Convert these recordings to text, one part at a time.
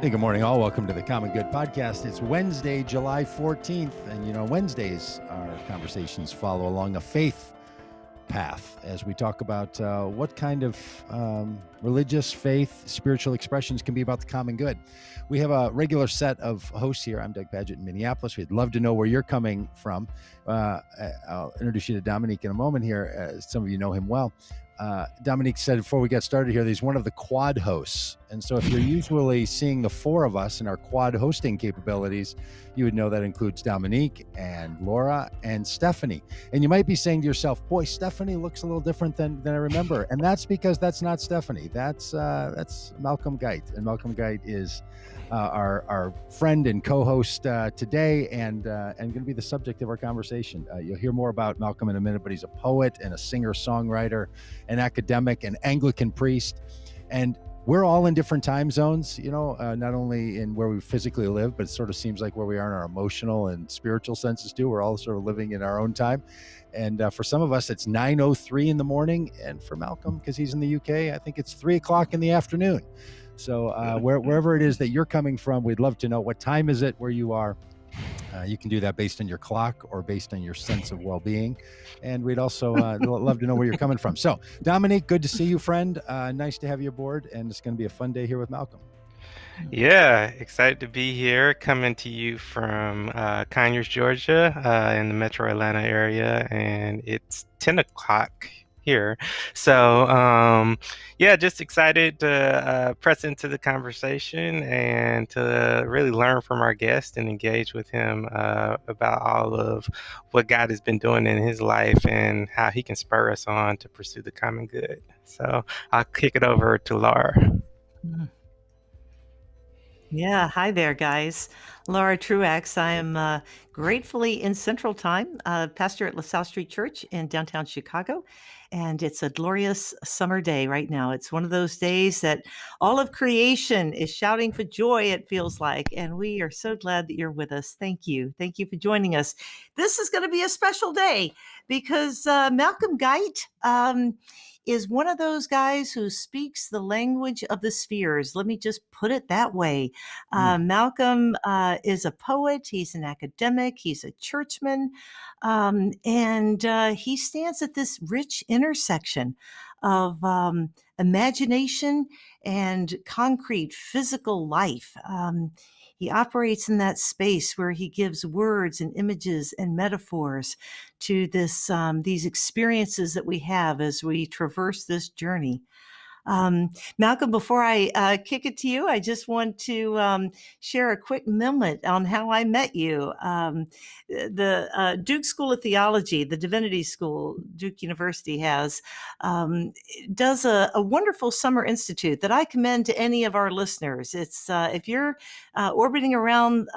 Hey, good morning, all. Welcome to the Common Good Podcast. It's Wednesday, July 14th. And, Wednesdays, our conversations follow along a faith path as we talk about what kind of religious, faith, spiritual expressions can be about the common good. We have a regular set of hosts here. I'm Doug Padgett in Minneapolis. We'd love to know where you're coming from. I'll introduce you to Dominique in a moment here. Some of you know him well. Dominique said before we got started here, he's one of the quad hosts. And so if you're usually seeing the four of us in our quad hosting capabilities, you would know that includes Dominique and Laura and Stephanie. And you might be saying to yourself, boy, Stephanie looks a little different than I remember. And that's because that's not Stephanie. That's Malcolm Guite. And Malcolm Guite is our friend and co-host today and going to be the subject of our conversation. You'll hear more about Malcolm in a minute, but he's a poet and a singer-songwriter, an academic, an Anglican priest. And we're all in different time zones, not only in where we physically live, but it sort of seems like where we are in our emotional and spiritual senses too. We're all sort of living in our own time. And for some of us, it's 9:03 in the morning. And for Malcolm, because he's in the UK, I think it's 3 o'clock in the afternoon. So wherever it is that you're coming from, we'd love to know what time is it where you are. You can do that based on your clock or based on your sense of well-being. And we'd also love to know where you're coming from. So, Dominique, good to see you, friend. Nice to have you aboard. And it's going to be a fun day here with Malcolm. Yeah, excited to be here, coming to you from Conyers, Georgia, in the metro Atlanta area. And it's 10 o'clock here. So, just excited to press into the conversation and to really learn from our guest and engage with him about all of what God has been doing in his life and how he can spur us on to pursue the common good. So I'll kick it over to Laura. Yeah, hi there, guys. Laura Truax. I am gratefully in Central Time, pastor at LaSalle Street Church in downtown Chicago. And it's a glorious summer day right now. It's one of those days that all of creation is shouting for joy, it feels like. And we are so glad that you're with us. Thank you. Thank you for joining us. This is going to be a special day because Malcolm Guite is one of those guys who speaks the language of the spheres. Let me just put it that way. Malcolm is a poet. He's an academic. He's a churchman. And he stands at this rich intersection of imagination and concrete physical life. He operates in that space where he gives words and images and metaphors to these experiences that we have as we traverse this journey. Malcolm, before I kick it to you, I just want to share a quick moment on how I met you. The Duke School of Theology, the Divinity School, Duke University does a wonderful summer institute that I commend to any of our listeners. It's if you're orbiting around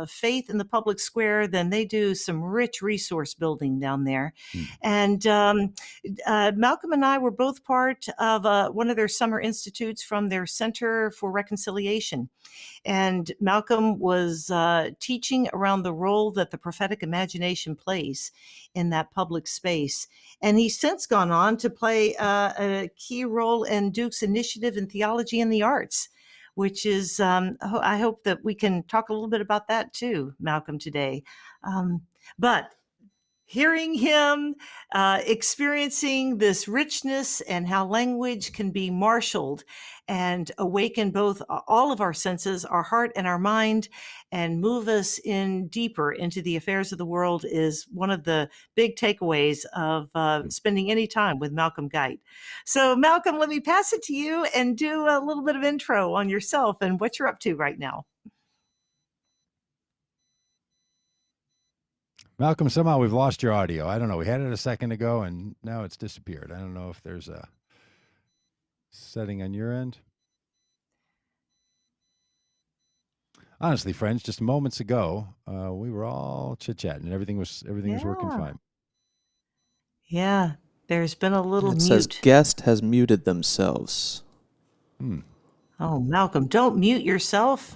faith in the public square, then they do some rich resource building down there. And Malcolm and I were both part of one of their summer institutes from their Center for Reconciliation. And Malcolm was teaching around the role that the prophetic imagination plays in that public space. And he's since gone on to play a key role in Duke's initiative in theology and the arts, which is, I hope that we can talk a little bit about that too, Malcolm, today. But hearing him experiencing this richness and how language can be marshaled and awaken both all of our senses, our heart and our mind, and move us in deeper into the affairs of the world is one of the big takeaways of spending any time with Malcolm Guite. So Malcolm, let me pass it to you and do a little bit of intro on yourself and what you're up to right now. Malcolm, somehow we've lost your audio. I don't know. We had it a second ago, and now it's disappeared. I don't know if there's a setting on your end. Honestly, friends, just moments ago, we were all chit-chatting, and everything was working fine. Yeah, there's been a little mute. It says guest has muted themselves. Oh, Malcolm, don't mute yourself.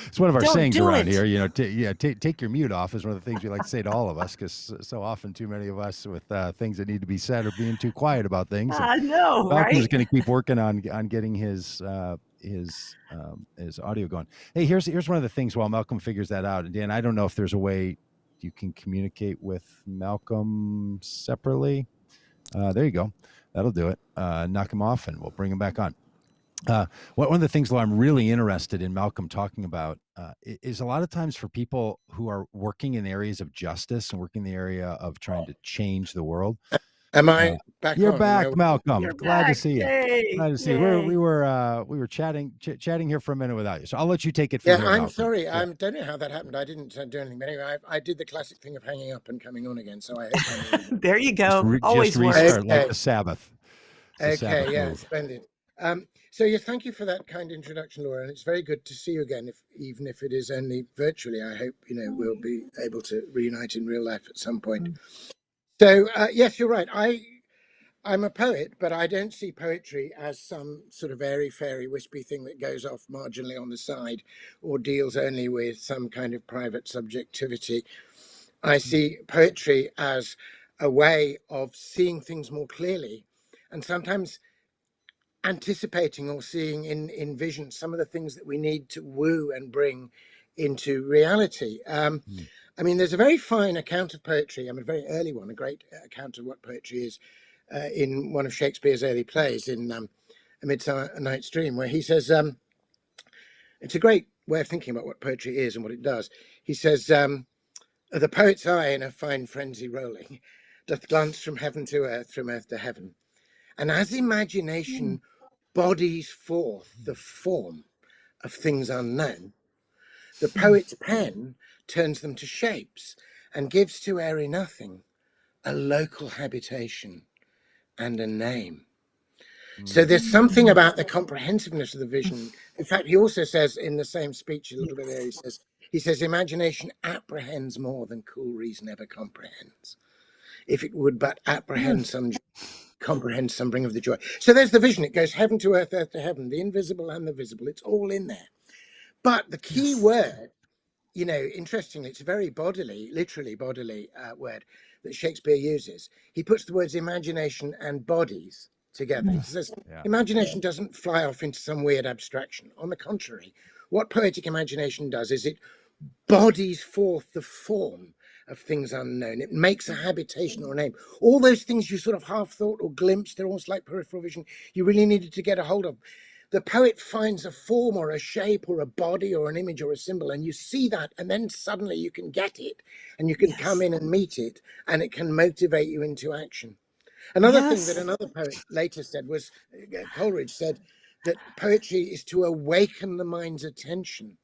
It's one of our sayings around here. Take your mute off is one of the things we like to say to all of us, because so often too many of us with things that need to be said are being too quiet about things. I know, right? Malcolm's going to keep working on getting his his audio going. Hey, here's one of the things while Malcolm figures that out. And Dan, I don't know if there's a way you can communicate with Malcolm separately. There you go. That'll do it. Knock him off and we'll bring him back on. One of the things, though, I'm really interested in Malcolm talking about is a lot of times for people who are working in areas of justice and working in the area of trying to change the world. Am I back You're on? back, Malcolm. You're Glad to back. see you. Yay. Glad to see you. We were chatting here for a minute without you, so I'll let you take it from Yeah, here, I'm Malcolm. sorry. Yeah. I don't know how that happened. I didn't do anything. But anyway, I did the classic thing of hanging up and coming on again. So I hope There you go. Just Always works. restart like Okay. the Sabbath. It's a Sabbath Okay, yeah, move. splendid. So yes, thank you for that kind introduction, Laura, and it's very good to see you again. Even if it is only virtually, I hope we'll be able to reunite in real life at some point. So yes, you're right. I'm a poet, but I don't see poetry as some sort of airy-fairy, wispy thing that goes off marginally on the side or deals only with some kind of private subjectivity. I see poetry as a way of seeing things more clearly and sometimes anticipating or seeing in vision some of the things that we need to woo and bring into reality. I mean, there's a very fine account of poetry, a very early one, a great account of what poetry is in one of Shakespeare's early plays in A Midsummer Night's Dream, where he says, it's a great way of thinking about what poetry is and what it does. He says, the poet's eye in a fine frenzy rolling doth glance from heaven to earth, from earth to heaven. And as imagination bodies forth the form of things unknown, the poet's pen turns them to shapes and gives to airy nothing a local habitation and a name. So there's something about the comprehensiveness of the vision. In fact, he also says in the same speech a little bit there, he says, imagination apprehends more than cool reason ever comprehends. If it would but apprehend some joy, comprehend some bring of the joy. So there's the vision. It goes heaven to earth, earth to heaven, the invisible and the visible. It's all in there. But the key word, interestingly, it's a very literally bodily word that Shakespeare uses. He puts the words imagination and bodies together. He says imagination doesn't fly off into some weird abstraction. On the contrary, what poetic imagination does is it bodies forth the form of things unknown. It makes a habitation or a name. All those things you sort of half thought or glimpsed, they're almost like peripheral vision, you really needed to get a hold of. The poet finds a form or a shape or a body or an image or a symbol, and you see that, and then suddenly you can get it, and you can come in and meet it, and it can motivate you into action. Another thing that another poet later said was, Coleridge said, that poetry is to awaken the mind's attention,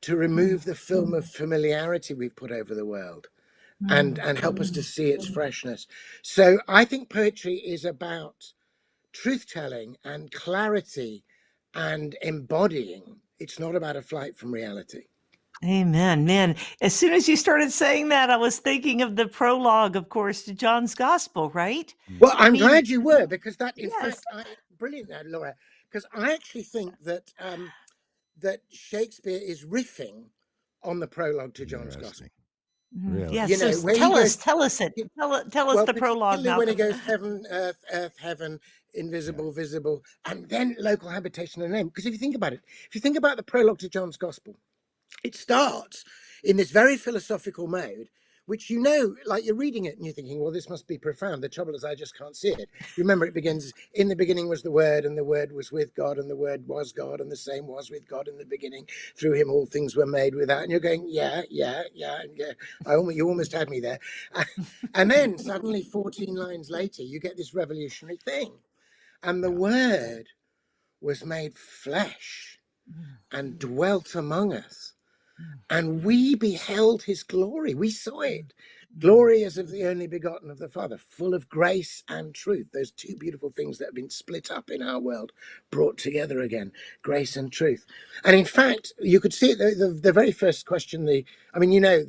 to remove the film of familiarity we've put over the world, and help us to see its freshness. So I think poetry is about truth-telling and clarity and embodying. It's not about a flight from reality. Amen. Man, as soon as you started saying that, I was thinking of the prologue, of course, to John's Gospel, right? Well, I'm glad you were, because that, in Yes. fact, brilliant, Laura, because I actually think that that Shakespeare is riffing on the prologue to John's Gospel. Really? Yes. So where he tell goes, us it. Tell us the prologue, particularly when he Malcolm. goes heaven, earth, heaven, invisible, visible, and then local habitation and name. Because if you think about it, if you think about the prologue to John's Gospel, it starts in this very philosophical mode, which like you're reading it and you're thinking, well, this must be profound. The trouble is I just can't see it. You remember it begins, in the beginning was the Word, and the Word was with God, and the Word was God, and the same was with God in the beginning. Through him all things were made without. And you're going, yeah. You almost had me there. And then suddenly 14 lines later, you get this revolutionary thing. And the Word was made flesh and dwelt among us. And we beheld his glory. We saw it. Glory as of the only begotten of the Father, full of grace and truth. Those two beautiful things that have been split up in our world, brought together again, grace and truth. And in fact, you could see it, the very first question, the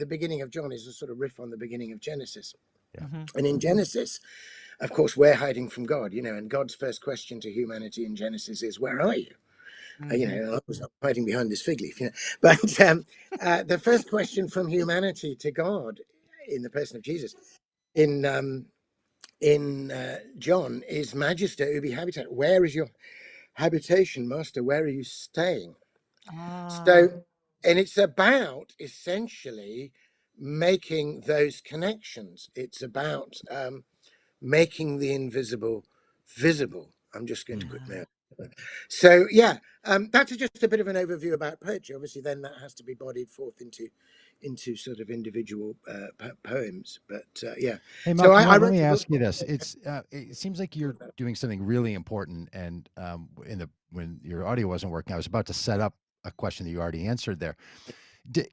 beginning of John is a sort of riff on the beginning of Genesis. And in Genesis, of course, we're hiding from God, and God's first question to humanity in Genesis is, where are you? I was hiding behind this fig leaf, But the first question from humanity to God in the person of Jesus in John is Magister ubi habitat. Where is your habitation, master, where are you staying? Ah. So, and it's about essentially making those connections. It's about making the invisible visible. I'm just going to put Yeah. now. So yeah, that's just a bit of an overview about poetry. Obviously, then that has to be bodied forth into sort of individual poems. But yeah, Hey, so Malcolm, I let wrote me a book. ask you this. It seems like you're doing something really important. And when your audio wasn't working, I was about to set up a question that you already answered there.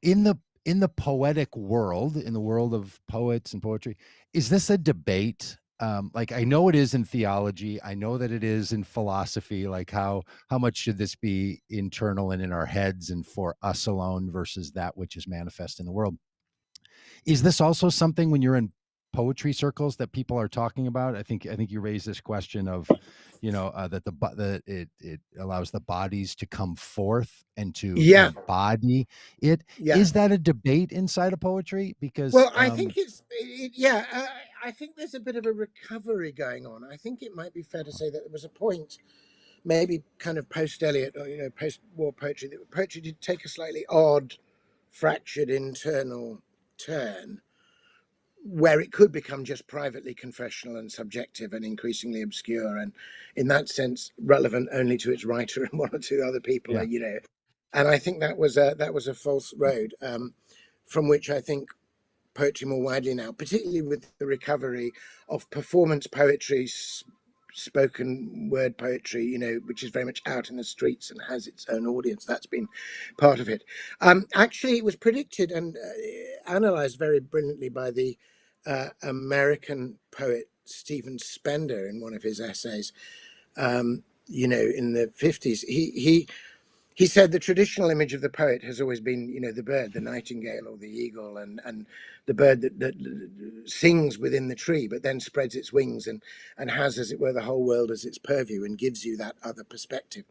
In the poetic world, in the world of poets and poetry, is this a debate? Like, I know it is in theology. I know that it is in philosophy. Like, how much should this be internal and in our heads and for us alone versus that which is manifest in the world? Is this also something when you're in poetry circles that people are talking about? I think you raised this question of, that it allows the bodies to come forth and to Yeah, embody it. yeah. Is that a debate inside of poetry? Because Well, I think I think there's a bit of a recovery going on. I think it might be fair to say that there was a point, maybe kind of post Eliot or post-war poetry, that poetry did take a slightly odd, fractured internal turn, where it could become just privately confessional and subjective and increasingly obscure, and in that sense relevant only to its writer and one or two other people. yeah, And I think that was a false road, from which I think poetry more widely now, particularly with the recovery of performance poetry, spoken word poetry, which is very much out in the streets and has its own audience. That's been part of it. Actually, it was predicted and analyzed very brilliantly by the American poet Stephen Spender in one of his essays. In the 50s, he said the traditional image of the poet has always been, the bird, the nightingale or the eagle, and the bird that sings within the tree, but then spreads its wings and has, as it were, the whole world as its purview and gives you that other perspective.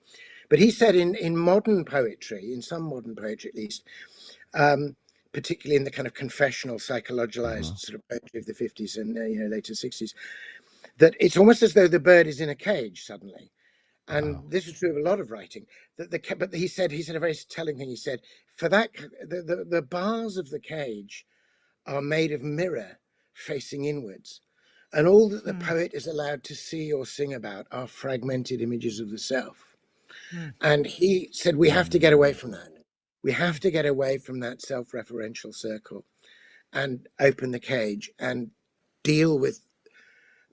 But he said in modern poetry, in some modern poetry at least, particularly in the kind of confessional, psychologized sort of poetry of the 50s and later 60s, that it's almost as though the bird is in a cage suddenly. And this is true of a lot of writing. But he said a very telling thing. He said, for that, the bars of the cage are made of mirror facing inwards, and all that the poet is allowed to see or sing about are fragmented images of the self. And he said we have to get away from that. We have to get away from that self-referential circle and open the cage and deal with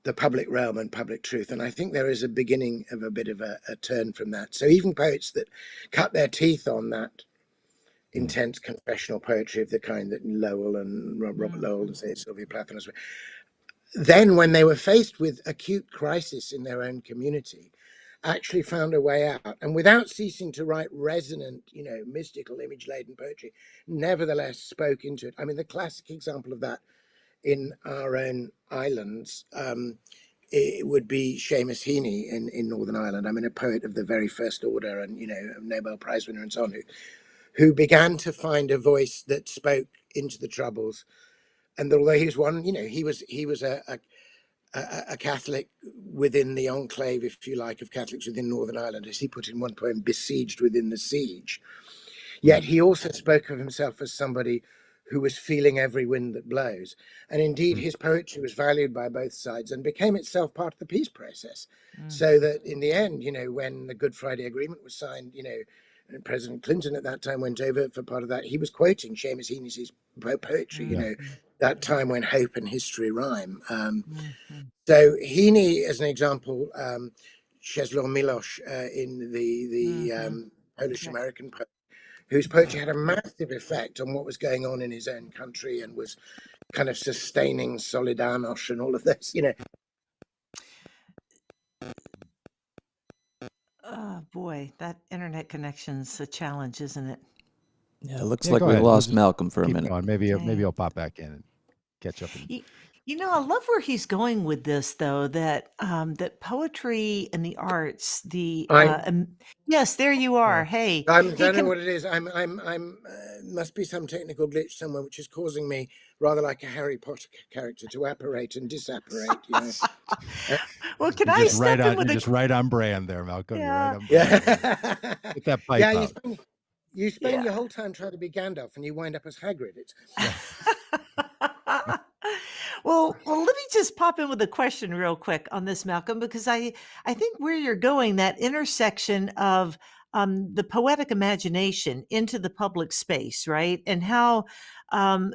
the public realm and public truth. And I think there is a beginning of a bit of a turn from that. So even poets that cut their teeth on that intense confessional poetry of the kind that Lowell and Robert Lowell and say Sylvia Plath, then when they were faced with acute crisis in their own community, actually found a way out, and without ceasing to write resonant, mystical, image-laden poetry, nevertheless spoke into it. I mean, the classic example of that in our own islands, it would be Seamus Heaney in Northern Ireland. I mean, a poet of the very first order, and a Nobel Prize winner and so on, who began to find a voice that spoke into the troubles. And although he was one, he was a Catholic within the enclave, if you like, of Catholics within Northern Ireland, as he put in one poem, besieged within the siege. Yet he also spoke of himself as somebody who was feeling every wind that blows. And indeed, his poetry was valued by both sides and became itself part of the peace process. So that in the end, when the Good Friday Agreement was signed, and President Clinton at that time went over for part of that, he was quoting Seamus Heaney's poetry, that time when hope and history rhyme. So Heaney, as an example, Czesław Milosz in the Polish-American poet, whose poetry had a massive effect on what was going on in his own country and was kind of sustaining Solidarność and all of this, Oh boy, that internet connection's a challenge, isn't it? Yeah, it looks Yeah, like go we ahead. We'll lost just Malcolm for a keep minute. going. Maybe Dang. he'll pop back in and catch up. Y- You know, I love where he's going with this, though. That poetry and the arts, I yes, there you Yeah. are. Hey, I hey, don't know what it is. I'm must be some technical glitch somewhere, which is causing me rather like a Harry Potter character to apparate and disapparate. You know. well, can You're I just right step in on. with You're a? just right on brand there, Malcolm. You're right Yeah, on brand. Yeah. Get that pipe Yeah. out. You spend yeah. your whole time trying to be Gandalf, and you wind up as Hagrid. It's Yeah. Well, let me just pop in with a question real quick on this, Malcolm, because I think where you're going, that intersection of the poetic imagination into the public space, right, and um,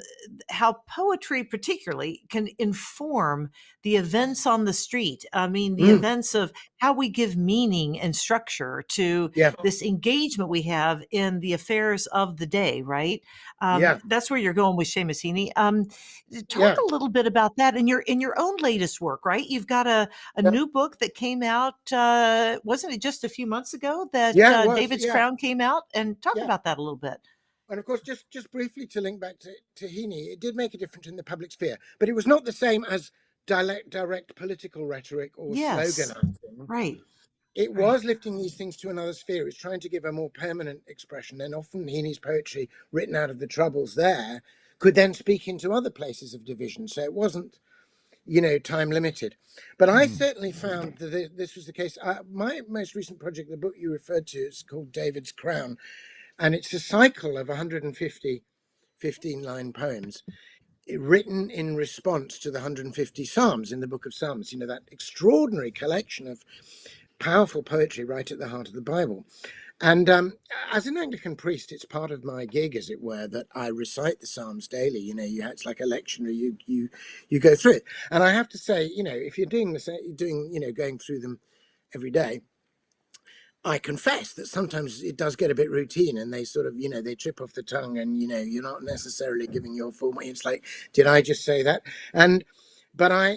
how poetry particularly can inform the events on the street. I mean, the Mm, events of how we give meaning and structure to yeah, this engagement we have in the affairs of the day, right? yeah, That's where you're going with Seamus Heaney. Talk yeah, a little bit about that in your own latest work, right? You've got a yeah. new book that came out. Wasn't it just a few months ago that Yeah, it was. David's Yeah, Crown came out? And talk yeah. about that a little bit. And of course, just briefly to link back to Heaney, it did make a difference in the public sphere, but it was not the same as direct political rhetoric or Yes, sloganizing. right, It right. was lifting these things to another sphere. It's trying to give a more permanent expression. And often Heaney's poetry, written out of the troubles there, could then speak into other places of division. So it wasn't, time limited. But I Hmm. certainly found that this was the case. My most recent project, the book you referred to, is called David's Crown. And it's a cycle of 150 15-line poems written in response to the 150 Psalms in the book of Psalms, that extraordinary collection of powerful poetry right at the heart of the Bible. And as an Anglican priest, it's part of my gig, as it were, that I recite the Psalms daily. It's like a lectionary. You go through it, and I have to say, if you're doing this, going through them every day, I confess that sometimes it does get a bit routine, and they sort of, they trip off the tongue, and you're not necessarily giving your full. It's like, did I just say that? And but I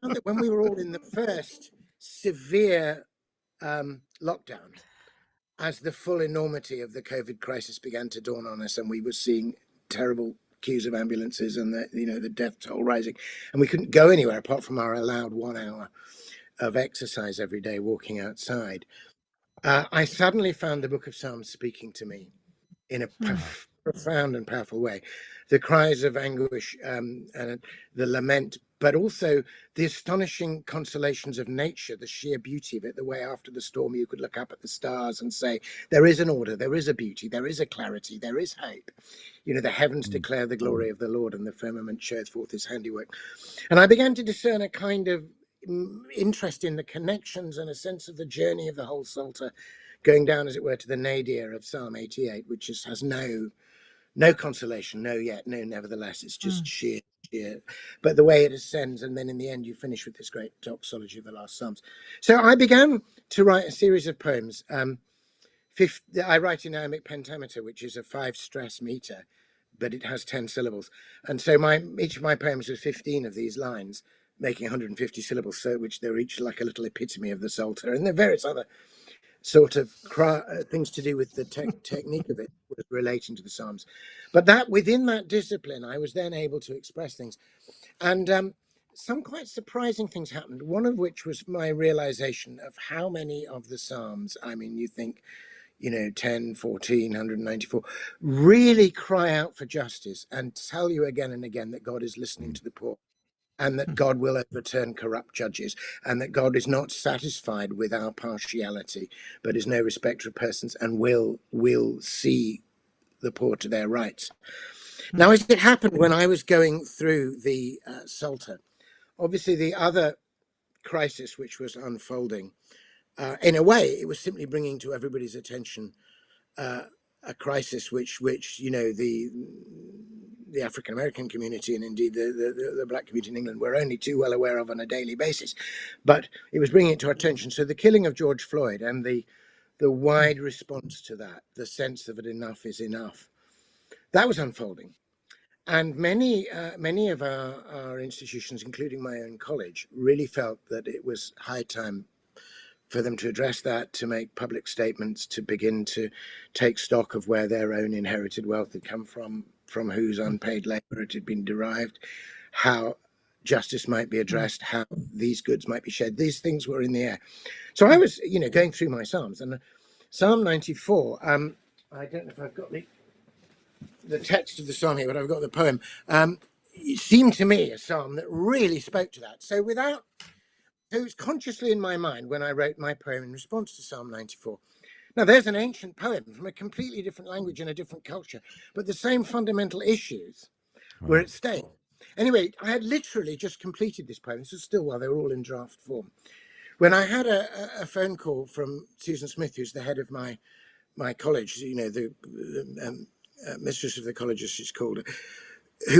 found that when we were all in the first severe lockdown, as the full enormity of the COVID crisis began to dawn on us, and we were seeing terrible queues of ambulances and the death toll rising, and we couldn't go anywhere apart from our allowed 1 hour of exercise every day, walking outside. I suddenly found the Book of Psalms speaking to me in a Huh. profound and powerful way. The cries of anguish, and the lament, but also the astonishing consolations of nature, the sheer beauty of it, the way after the storm you could look up at the stars and say, there is an order, there is a beauty, there is a clarity, there is hope. The heavens Hmm. declare the glory of the Lord, and the firmament showeth forth his handiwork. And I began to discern a kind of interest in the connections and a sense of the journey of the whole Psalter, going down, as it were, to the nadir of Psalm 88, which has no consolation, no yet, no nevertheless. It's just Mm. sheer. But the way it ascends, and then in the end, you finish with this great doxology of the last Psalms. So I began to write a series of poems. I write in iambic pentameter, which is a 5-stress meter, but it has 10 syllables. And so each of my poems was 15 of these lines, making 150 syllables, so which they're each like a little epitome of the Psalter. And there are various other sort of things to do with the technique of it, was relating to the Psalms. But that within that discipline, I was then able to express things. And some quite surprising things happened, one of which was my realization of how many of the Psalms, I mean, you think, 10, 14, 194, really cry out for justice and tell you again and again that God is listening to the poor, and that God will overturn corrupt judges, and that God is not satisfied with our partiality, but is no respecter of persons, and will see the poor to their rights. Now, as it happened when I was going through the Psalter, obviously the other crisis which was unfolding, in a way, it was simply bringing to everybody's attention a crisis which the African American community, and indeed the black community in England, were only too well aware of on a daily basis. But it was bringing it to our attention. So the killing of George Floyd and the wide response to that, the sense that enough is enough, that was unfolding. And many of our institutions, including my own college, really felt that it was high time for them to address that, to make public statements, to begin to take stock of where their own inherited wealth had come from whose unpaid labor it had been derived, how justice might be addressed, how these goods might be shared. These things were in the air. So I was, going through my Psalms, and Psalm 94, I don't know if I've got the text of the song here, but I've got the poem. It seemed to me a psalm that really spoke to that. So it was consciously in my mind when I wrote my poem in response to Psalm 94. Now, there's an ancient poem from a completely different language and a different culture, but the same fundamental issues were at stake. Anyway, I had literally just completed this poem. This was still while they were all in draft form, when I had a phone call from Susan Smith, who's the head of my college, the mistress of the college, as she's called, I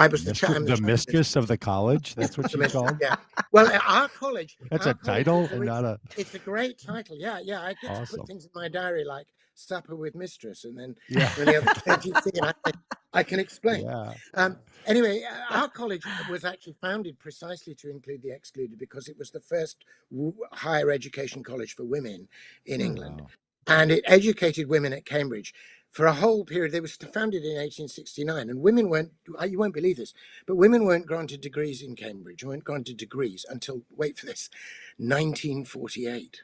was the mistress of the college. That's what she's called. Yeah. Well, our college. That's a title and not a. It's a great title. Yeah. I get to put things in my diary like supper with mistress, and then when the other clergy sing it, I can explain. Yeah. Anyway, our college was actually founded precisely to include the excluded, because it was the first higher education college for women in England, and it educated women at Cambridge for a whole period. They were founded in 1869, and women weren't, you won't believe this, but women weren't granted degrees in Cambridge, weren't granted degrees until, wait for this, 1948.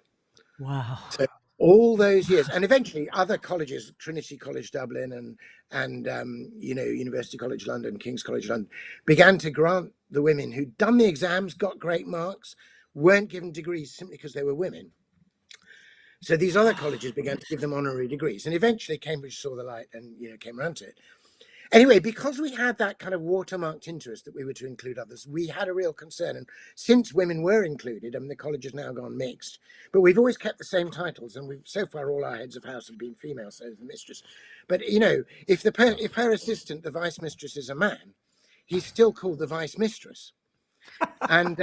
Wow. So all those years, and eventually other colleges, Trinity College Dublin and University College London, King's College London, began to grant the women who'd done the exams, got great marks, weren't given degrees simply because they were women. So these other colleges began to give them honorary degrees, and eventually Cambridge saw the light and came around to it. Anyway, because we had that kind of watermarked interest that we were to include others, we had a real concern. And since women were included, the college has now gone mixed, but we've always kept the same titles, and we've so far all our heads of house have been female, so the mistress. But if her assistant, the vice mistress, is a man, he's still called the vice mistress. And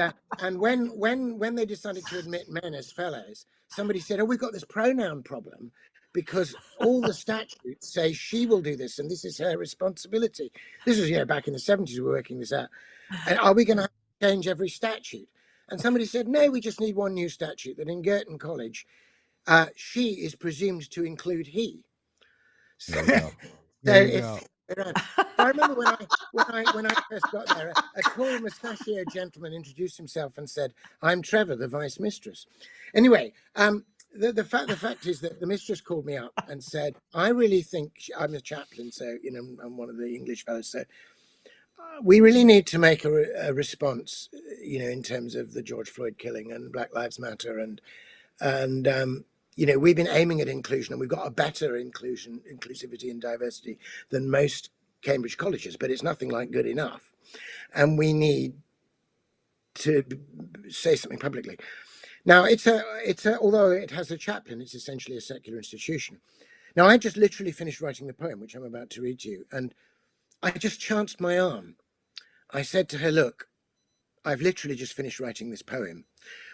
when they decided to admit men as fellows, somebody said, "Oh, we've got this pronoun problem, because all the statutes say she will do this, and this is her responsibility." This was back in the 70s. We were working this out. And are we going to change every statute? And somebody said, "No, we just need one new statute, that in Girton College, she is presumed to include he." So, I remember when I first got there, a tall mustachioed gentleman introduced himself and said, "I'm Trevor, the vice mistress." Anyway, the fact is that the mistress called me up and said, "I really think," I'm a chaplain, so I'm one of the English fellows, so we really need to make a response, in terms of the George Floyd killing and Black Lives Matter, and we've been aiming at inclusion, and we've got a better inclusivity and diversity than most Cambridge colleges, but it's nothing like good enough, and we need to say something publicly. Now, although it has a chaplain, it's essentially a secular institution. Now, I just literally finished writing the poem, which I'm about to read to you, and I just chanced my arm. I said to her, "Look, I've literally just finished writing this poem,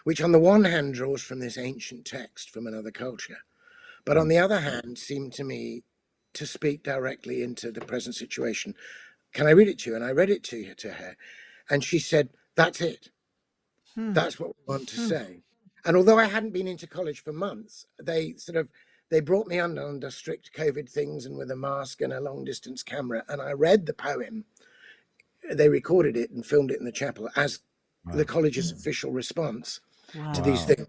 which on the one hand draws from this ancient text from another culture, but on the other hand seemed to me to speak directly into the present situation. Can I read it to you?" And I read it to her, and she said, "That's it. That's what we want to say." And although I hadn't been into college for months, they brought me under strict COVID things and with a mask and a long distance camera, and I read the poem. They recorded it and filmed it in the chapel as the college's official response to these things.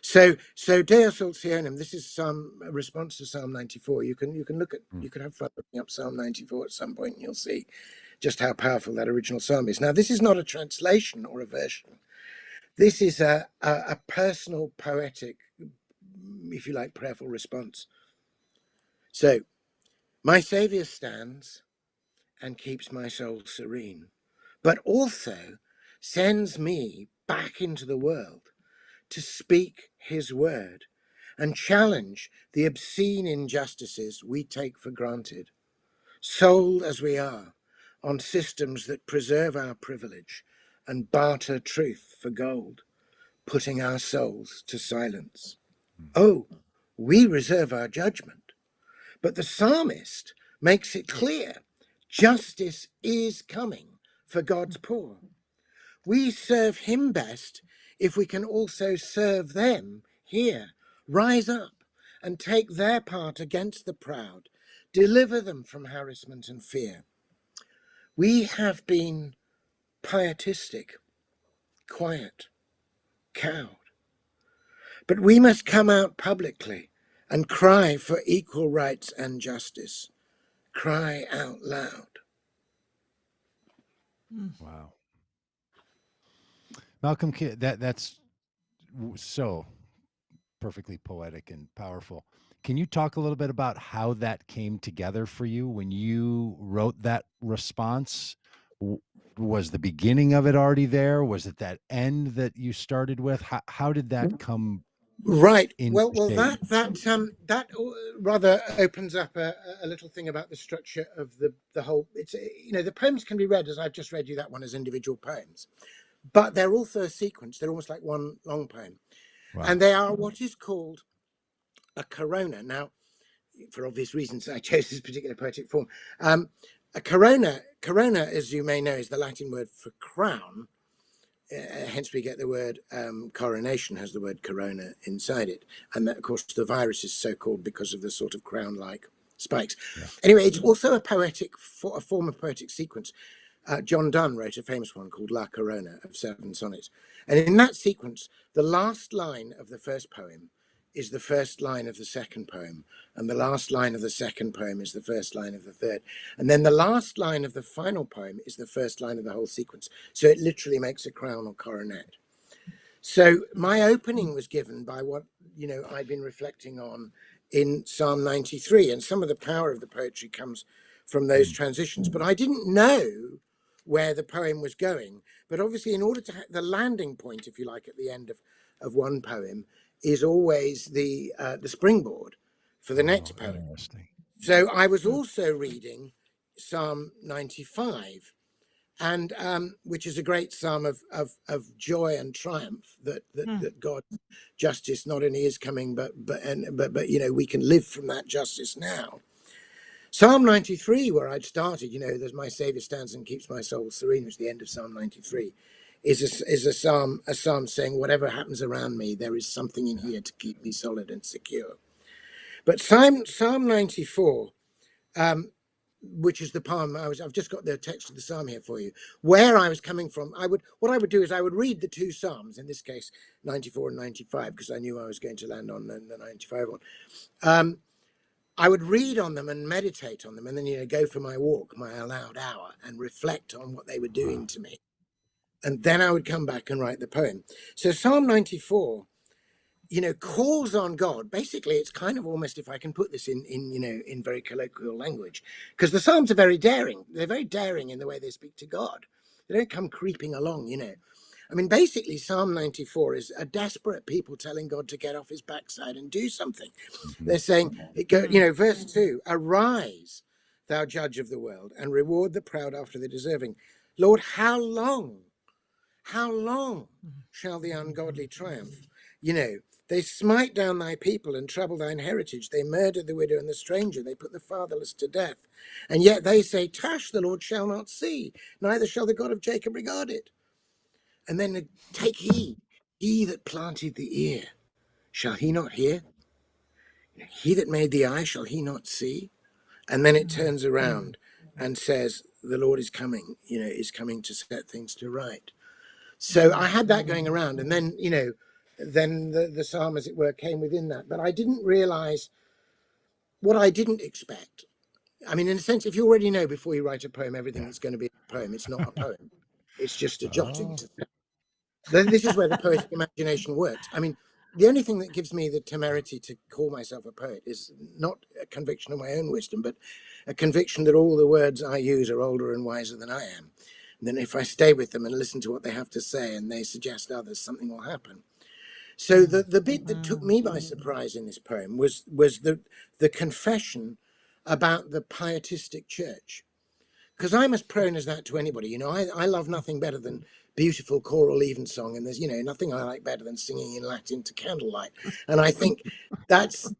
So Deus Ulcionum, this is some response to Psalm 94. You can look at, you could have fun looking up Psalm 94 at some point, and you'll see just how powerful that original psalm is. Now, this is not a translation or a version. This is a personal, poetic, if you like, prayerful response. So, my Saviour stands and keeps my soul serene, but also sends me back into the world to speak his word and challenge the obscene injustices we take for granted, sold as we are on systems that preserve our privilege and barter truth for gold, putting our souls to silence. Oh, we reserve our judgment, but the psalmist makes it clear justice is coming for God's poor. We serve him best if we can also serve them here. Rise up and take their part against the proud. Deliver them from harassment and fear. We have been pietistic, quiet, cowed. But we must come out publicly and cry for equal rights and justice. Cry out loud. Wow. Malcolm, that's so perfectly poetic and powerful. Can you talk a little bit about how that came together for you when you wrote that response? Was the beginning of it already there? Was it that end that you started with? How did that come Right. into Well, shape? that rather opens up a little thing about the structure of the whole. It's the poems can be read as I've just read you that one as individual poems, but they're also a sequence. They're almost like one long poem, Wow. and they are what is called a corona. Now, for obvious reasons, I chose this particular poetic form. A corona, as you may know, is the Latin word for crown. Hence we get the word coronation has the word corona inside it, and that, of course, the virus is so called because of the sort of crown-like spikes. Yeah. Anyway, it's also a form of poetic sequence. John Donne wrote a famous one called La Corona of 7 sonnets, and in that sequence, the last line of the first poem is the first line of the second poem, and the last line of the second poem is the first line of the third, and then the last line of the final poem is the first line of the whole sequence. So it literally makes a crown or coronet. So my opening was given by what I'd been reflecting on in Psalm 93, and some of the power of the poetry comes from those transitions, but I didn't know where the poem was going. But obviously, in order to the landing point, if you like, at the end of one poem is always the springboard for the next poem. Interesting. So I was also reading Psalm 95, and which is a great psalm of joy and triumph that God's justice not only is coming, but we can live from that justice now. Psalm 93, where I'd started, there's my Savior stands and keeps my soul serene, which is the end of Psalm 93, is a psalm saying, whatever happens around me, there is something in here to keep me solid and secure. But Psalm 94, which is the poem I've just got the text of the psalm here for you. Where I was coming from, what I would do is I would read the two psalms, in this case 94 and 95, because I knew I was going to land on the 95 one. I would read on them and meditate on them, and then go for my walk, my allowed hour, and reflect on what they were doing to me. And then I would come back and write the poem. So Psalm 94, calls on God. Basically, it's kind of almost, if I can put this in very colloquial language, because the Psalms are very daring. They're very daring in the way they speak to God. They don't come creeping along, I mean, basically, Psalm 94 is a desperate people telling God to get off his backside and do something. Mm-hmm. They're saying, verse 2, arise, thou judge of the world, and reward the proud after the deserving. Lord, how long shall the ungodly triumph? They smite down thy people and trouble thine heritage. They murder the widow and the stranger. They put the fatherless to death. And yet they say, tush, the Lord shall not see, neither shall the God of Jacob regard it. And then take heed, he that planted the ear, shall he not hear? He that made the eye, shall he not see? And then it turns around and says, the Lord is coming, is coming to set things to right. So I had that going around, and then, then the psalm, as it were, came within that. But I didn't realize what I didn't expect. I mean, in a sense, if you already know before you write a poem, everything is going to be a poem, it's not a poem. It's just a jotting. This is where the poetic imagination works. I mean, the only thing that gives me the temerity to call myself a poet is not a conviction of my own wisdom, but a conviction that all the words I use are older and wiser than I am. And then if I stay with them and listen to what they have to say and they suggest others, something will happen. So the bit that took me by surprise in this poem was the confession about the pietistic church. Because I'm as prone as that to anybody. I love nothing better than beautiful choral evensong, and there's nothing I like better than singing in Latin to candlelight. And I think that's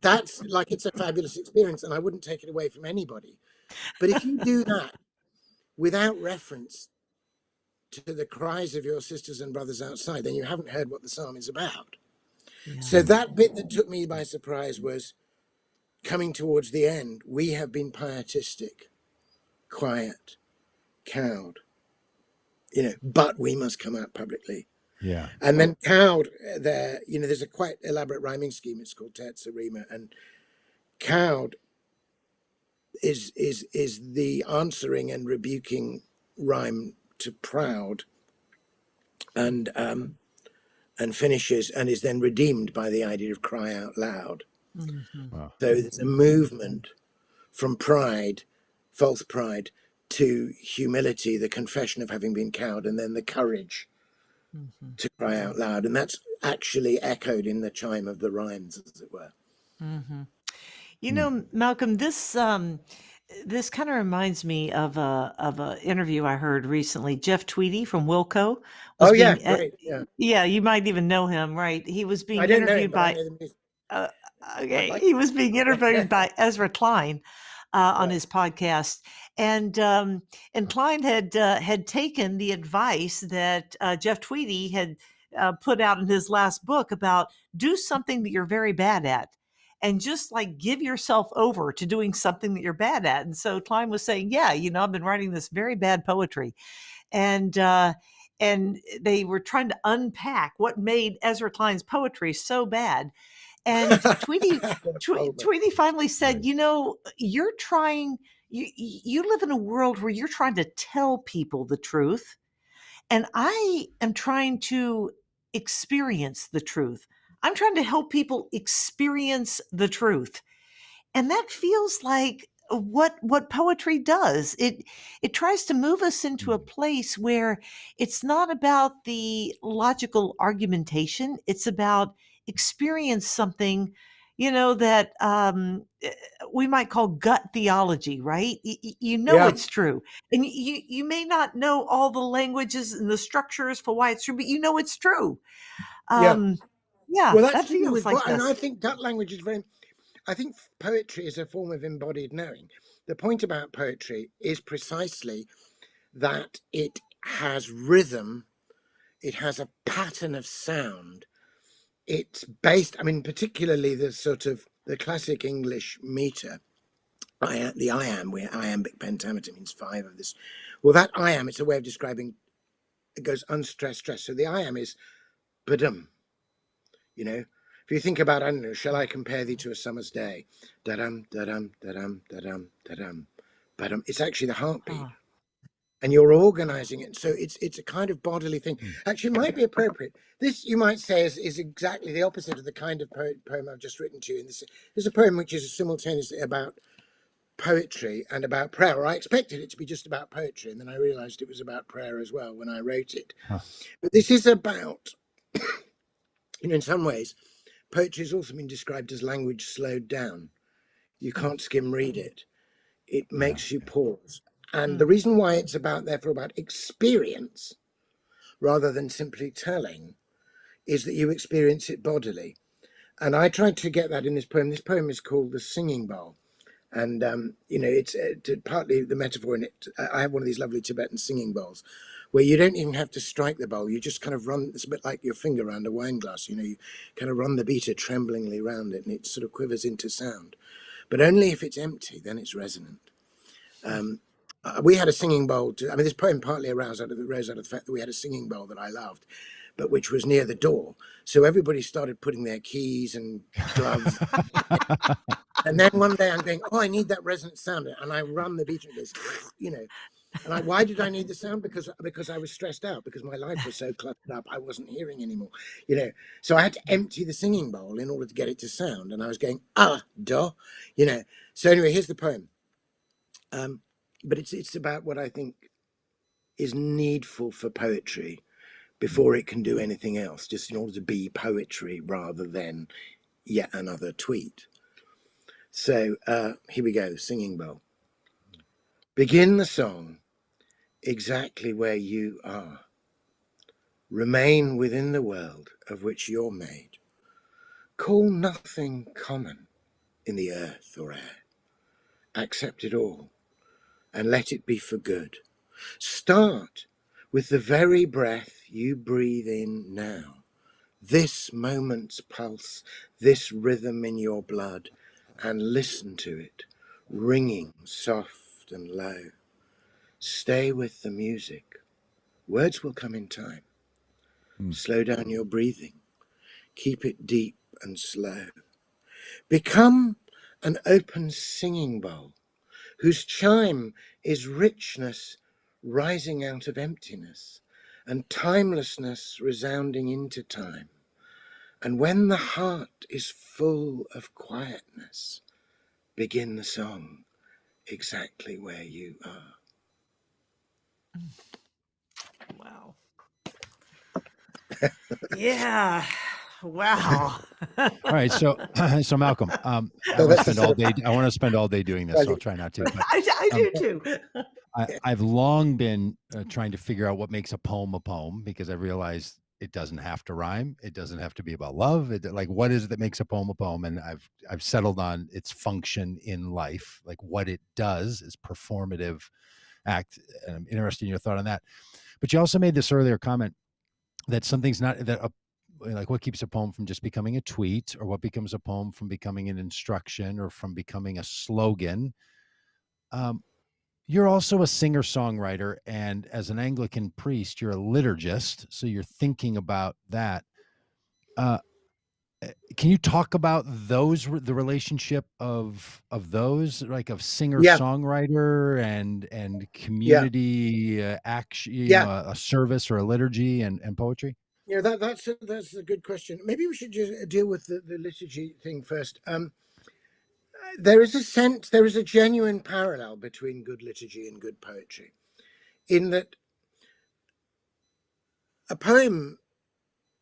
like, it's a fabulous experience, and I wouldn't take it away from anybody. But if you do that without reference to the cries of your sisters and brothers outside, then you haven't heard what the psalm is about. Yeah. So that bit that took me by surprise was coming towards the end. We have been pietistic, quiet, cowed, but we must come out publicly. Yeah. And then cowed there, there's a quite elaborate rhyming scheme. It's called terza rima, and cowed is the answering and rebuking rhyme to proud, and finishes and is then redeemed by the idea of cry out loud. Wow. So there's a movement from pride, false pride, to humility, the confession of having been cowed, and then the courage to cry out loud. And that's actually echoed in the chime of the rhymes, as it were. You know, Malcolm, this kind of reminds me of a interview I heard recently. Jeff Tweedy from Wilco was Oh, yeah, being great. Yeah. yeah, you might even know him, right? He was being I don't know him, interviewed but I by know the music. uh, I'd okay, like he was being interviewed by Ezra Klein on Right. his podcast, and Klein had taken the advice that Jeff Tweedy had put out in his last book about do something that you're very bad at, and just like give yourself over to doing something that you're bad at. And so Klein was saying, yeah, I've been writing this very bad poetry, and they were trying to unpack what made Ezra Klein's poetry so bad. And Tweety finally said, you're trying, you live in a world where you're trying to tell people the truth. And I am trying to experience the truth. I'm trying to help people experience the truth. And that feels like what poetry does. It tries to move us into a place where it's not about the logical argumentation. It's about experience something, that we might call gut theology, right? Yeah, It's true, and you may not know all the languages and the structures for why it's true, but it's true. yeah. Yeah, Well, that's that to do feels with like and this. I think gut language is very. I think poetry is a form of embodied knowing. The point about poetry is precisely that it has rhythm, it has a pattern of sound. It's based, particularly the sort of the classic English meter, the iamb, where iambic pentameter means five of this. Well, that iamb, it's a way of describing, it goes unstressed, stressed. So the iamb is badum, If you think about, I don't know, shall I compare thee to a summer's day? Da-dum, da-dum, da-dum, da-dum, da-dum, ba-dum. It's actually the heartbeat. Oh. And you're organizing it. So it's a kind of bodily thing. Actually, it might be appropriate. This, you might say, is exactly the opposite of the kind of poem I've just written to you. And this is a poem which is simultaneously about poetry and about prayer. Or I expected it to be just about poetry, and then I realized it was about prayer as well when I wrote it. But this is about, in some ways, poetry has also been described as language slowed down. You can't skim read it. It makes you pause. And the reason why it's therefore about experience rather than simply telling is that you experience it bodily. And I tried to get that in this poem. This poem is called The Singing Bowl. And, it's partly the metaphor in it. I have one of these lovely Tibetan singing bowls where you don't even have to strike the bowl. You just kind of run, it's a bit like your finger around a wine glass. You kind of run the beater tremblingly around it and it sort of quivers into sound. But only if it's empty, then it's resonant. We had a singing bowl. This poem partly arose out of the fact that we had a singing bowl that I loved, but which was near the door. So everybody started putting their keys and gloves. And then one day I'm going, I need that resonant sound. And I run the beater and it goes, And why did I need the sound? Because I was stressed out, because my life was so cluttered up, I wasn't hearing anymore. So I had to empty the singing bowl in order to get it to sound. And I was going, duh. So anyway, here's the poem. But it's about what I think is needful for poetry before it can do anything else, just in order to be poetry rather than yet another tweet. So here we go, Singing Bowl. Begin the song exactly where you are. Remain within the world of which you're made. Call nothing common in the earth or air. Accept it all and let it be for good. Start with the very breath you breathe in now. This moment's pulse, this rhythm in your blood, and listen to it, ringing soft and low. Stay with the music, Words will come in time. Slow down your breathing. Keep it deep and slow. Become an open singing bowl whose chime is richness rising out of emptiness and timelessness resounding into time. And when the heart is full of quietness, begin the song exactly where you are. Wow. Yeah. Wow. All right, so so Malcolm, I So want to that's a spend sort all of day. I want to spend all day doing this, so I'll try not to. But I um, do too. I've long been trying to figure out what makes a poem because I realized it doesn't have to rhyme. It doesn't have to be about love. Like, what is it that makes a poem? And I've settled on its function in life, like what it does is performative act. And I'm interested in your thought on that. But you also made this earlier comment that something's not that like what keeps a poem from just becoming a tweet, or what becomes a poem from becoming an instruction or from becoming a slogan. You're also a singer songwriter, and as an Anglican priest, you're a liturgist, so you're thinking about that. Uh, can you talk about the relationship of those, like of singer Yeah, songwriter and yeah, community action, yeah. a service or a liturgy and poetry? Yeah, that's a good question. Maybe we should just deal with the liturgy thing first. There is a genuine parallel between good liturgy and good poetry, in that a poem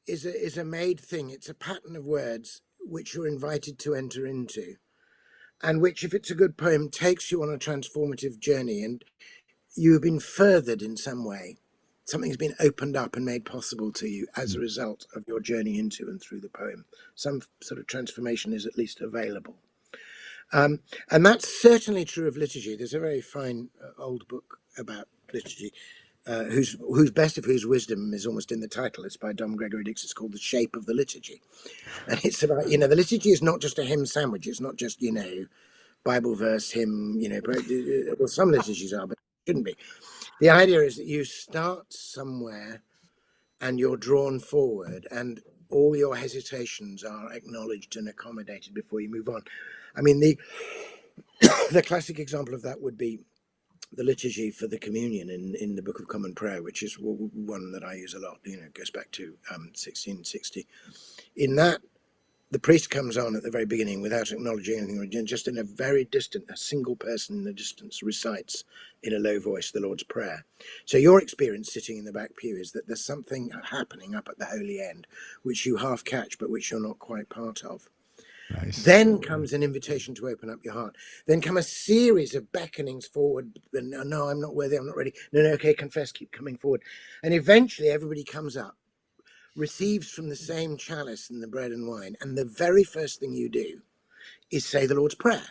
is a made thing. It's a pattern of words which you're invited to enter into, and which, if it's a good poem, takes you on a transformative journey, and you have been furthered in some way. Something's been opened up and made possible to you as a result of your journey into and through the poem. Some sort of transformation is at least available. And that's certainly true of liturgy. There's a very fine old book about liturgy, whose best of whose wisdom is almost in the title. It's by Dom Gregory Dix. It's called The Shape of the Liturgy. And it's about, the liturgy is not just a hymn sandwich. It's not just, Bible verse, hymn, well, some liturgies are, but it shouldn't be. The idea is that you start somewhere and you're drawn forward, and all your hesitations are acknowledged and accommodated before you move on. I mean, the classic example of that would be the liturgy for the communion in the Book of Common Prayer, which is one that I use a lot. It goes back to 1660. In that, the priest comes on at the very beginning without acknowledging anything, just in a very distant, a single person in the distance recites in a low voice the Lord's Prayer. So your experience sitting in the back pew is that there's something happening up at the holy end, which you half catch, but which you're not quite part of. Nice. Then comes an invitation to open up your heart. Then come a series of beckonings forward. No, I'm not worthy. I'm not ready. No, okay, confess, keep coming forward. And eventually everybody comes up, receives from the same chalice and the bread and wine. And the very first thing you do is say the Lord's Prayer.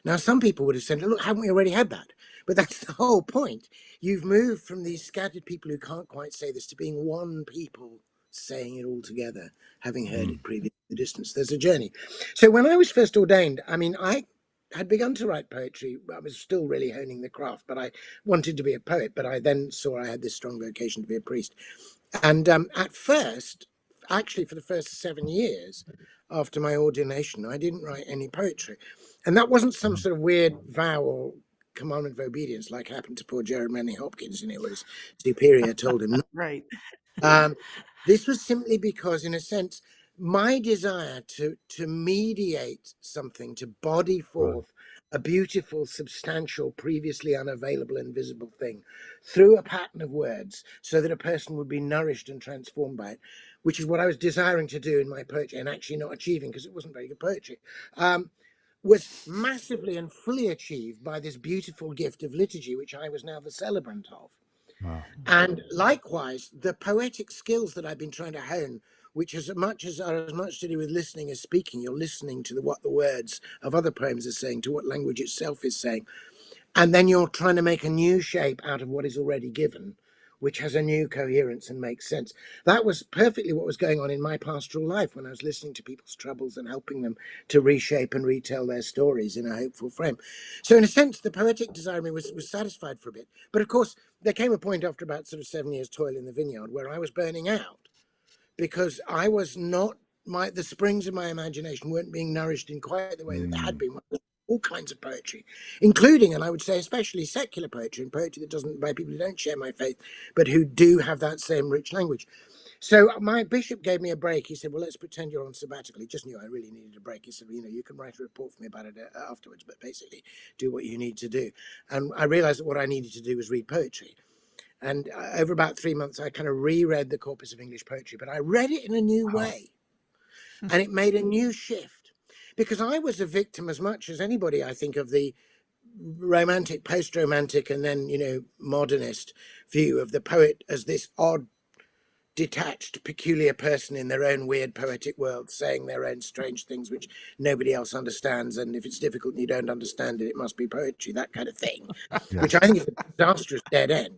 Now, some people would have said, look, haven't we already had that? But that's the whole point. You've moved from these scattered people who can't quite say this to being one people saying it all together, having heard it previously at a distance. There's a journey. So when I was first ordained, I had begun to write poetry. I was still really honing the craft, but I wanted to be a poet. But I then saw I had this strong vocation to be a priest. And at first, actually for the first 7 years after my ordination, I didn't write any poetry. And that wasn't some sort of weird vow or commandment of obedience like happened to poor Jeremy Hopkins, where his superior told him. Right. This was simply because, in a sense, my desire to mediate something, to body forth a beautiful, substantial, previously unavailable, invisible thing through a pattern of words so that a person would be nourished and transformed by it, which is what I was desiring to do in my poetry and actually not achieving because it wasn't very good poetry, was massively and fully achieved by this beautiful gift of liturgy, which I was now the celebrant of. Wow. And likewise, the poetic skills that I've been trying to hone, which are as much to do with listening as speaking. You're listening to what the words of other poems are saying, to what language itself is saying. And then you're trying to make a new shape out of what is already given, which has a new coherence and makes sense. That was perfectly what was going on in my pastoral life when I was listening to people's troubles and helping them to reshape and retell their stories in a hopeful frame. So in a sense, the poetic desire in me was satisfied for a bit. But of course, there came a point after about sort of 7 years toil in the vineyard where I was burning out because I was not, the springs of my imagination weren't being nourished in quite the way that they had been. All kinds of poetry, including, and I would say especially, secular poetry, and poetry that doesn't, by people who don't share my faith, but who do have that same rich language. So my bishop gave me a break. He said, well, let's pretend you're on sabbatical. He just knew I really needed a break. He said, well, you can write a report for me about it afterwards, but basically do what you need to do. And I realized that what I needed to do was read poetry. And over about 3 months, I kind of reread the corpus of English poetry, but I read it in a new way. And it made a new shift. Because I was a victim as much as anybody, I think, of the romantic, post-romantic, and then, modernist view of the poet as this odd, detached, peculiar person in their own weird poetic world, saying their own strange things which nobody else understands. And if it's difficult and you don't understand it, it must be poetry, that kind of thing, which I think is a disastrous dead end,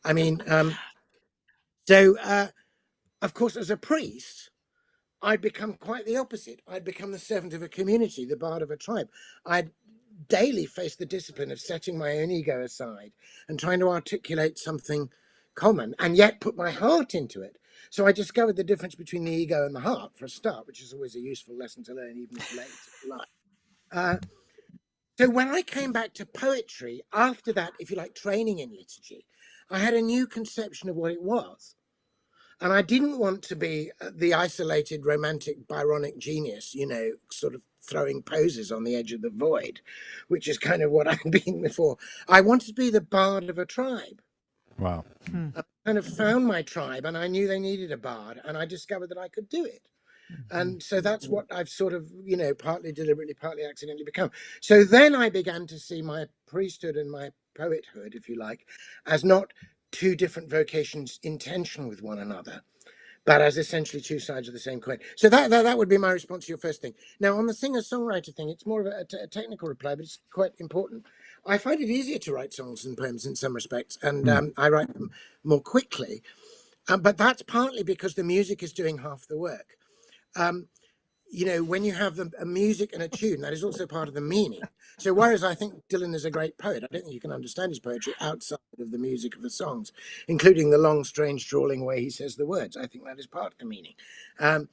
I mean, of course, as a priest, I'd become quite the opposite. I'd become the servant of a community, the bard of a tribe. I'd daily face the discipline of setting my own ego aside and trying to articulate something common and yet put my heart into it. So I discovered the difference between the ego and the heart, for a start, which is always a useful lesson to learn, even if late in life. So when I came back to poetry, after that, if you like, training in liturgy, I had a new conception of what it was. And I didn't want to be the isolated, romantic, Byronic genius, sort of throwing poses on the edge of the void, which is kind of what I've been before. I wanted to be the bard of a tribe. Wow. I kind of found my tribe, and I knew they needed a bard, and I discovered that I could do it. And so that's what I've sort of, partly deliberately, partly accidentally become. So then I began to see my priesthood and my poethood, if you like, as not two different vocations in tension with one another, but as essentially two sides of the same coin. So that would be my response to your first thing. Now, on the singer-songwriter thing, it's more of a technical reply, but it's quite important. I find it easier to write songs than poems in some respects, and I write them more quickly. But that's partly because the music is doing half the work. When you have a music and a tune, that is also part of the meaning. So whereas I think Dylan is a great poet, I don't think you can understand his poetry outside of the music of the songs, including the long, strange, drawling way he says the words. I think that is part of the meaning. A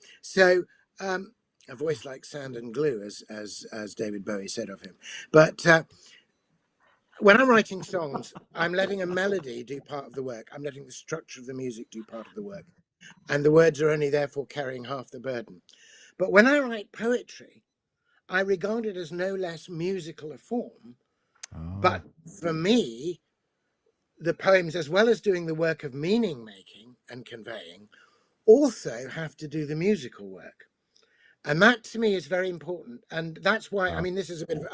voice like sand and glue, as David Bowie said of him. But when I'm writing songs, I'm letting a melody do part of the work. I'm letting the structure of the music do part of the work. And the words are only therefore carrying half the burden. But when I write poetry, I regard it as no less musical a form. But for me, the poems, as well as doing the work of meaning making and conveying, also have to do the musical work. And that to me is very important. And that's why, this is a bit of,